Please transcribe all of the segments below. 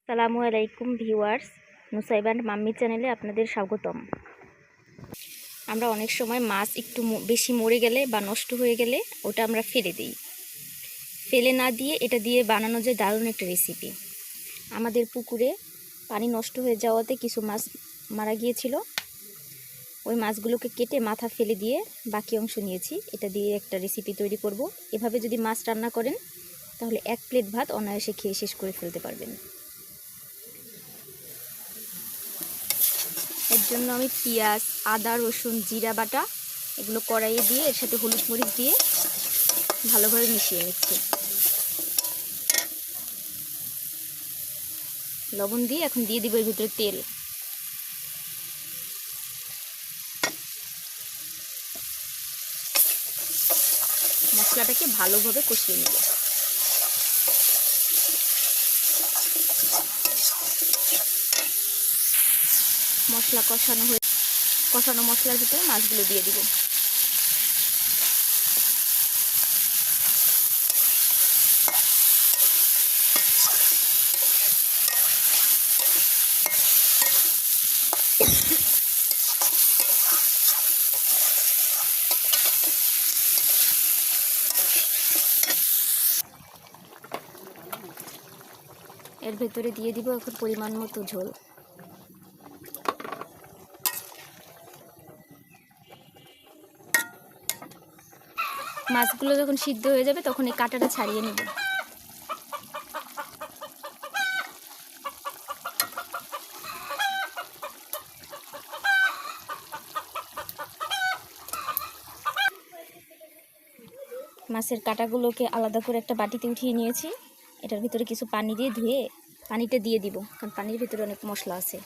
সালামু আলাইকুম viewers, Nusaiba and mummy চ্যানেলে আপনাদের স্বাগতম। আমরা অনেক সময় মাছ একটু বেশি মরে গেলে বা নষ্ট হয়ে গেলে ওটা আমরা ফেলে দিই। ফেলে না দিয়ে এটা দিয়ে বানানো যায় দারুণ একটা রেসিপি। আমাদের পুকুরে পানি নষ্ট হয়ে যাওয়াতে কিছু মাছ মারা গিয়েছিল। ওই মাছগুলোকে কেটে মাথা ফেলে দিয়ে বাকি অংশ নিয়েছি। এটা দিয়ে একটা রেসিপি তৈরি করব। এভাবে যদি মাছ রান্না করেন তাহলে 1 প্লেট ভাত অনায়াসে খেয়ে শেষ করে ফেলতে পারবেন। এর জন্য আমি পেঁয়াজ, আদা, রসুন, জিরা বাটা এগুলো কড়াইয়ে দিয়ে এর সাথে হলুদ মরিচ দিয়ে ভালোভাবে মিশিয়ে নিচ্ছি। লবণ দিয়ে এখন দিয়ে দিব এর ভিতরে তেল। মশলাটাকে ভালোভাবে কষিয়ে নিব। মশলা কষানো মশলার ভিতরে মাছগুলো দিয়ে দিব। এর ভেতরে দিয়ে দিব এখন পরিমাণ মতো ঝোল। মাছগুলো যখন সিদ্ধ হয়ে যাবে তখন এই কাঁটাটা ছাড়িয়ে নেব। মাছের কাঁটাগুলোকে আলাদা করে একটা বাটিতে উঠিয়ে নিয়েছি। এটার ভিতরে কিছু পানি দিয়ে ধুয়ে পানিটা দিয়ে দিব, কারণ পানির ভিতরে অনেক মশলা আছে।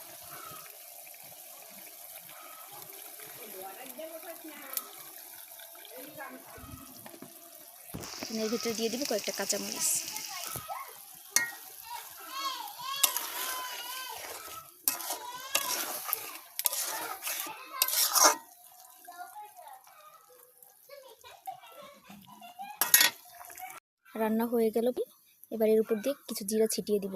এর ভিতরে দিয়ে দিব কয়েকটা কাঁচামরিচ। রান্না হয়ে গেল। এবার এর উপর দিয়ে কিছু জিরা ছিটিয়ে দিব।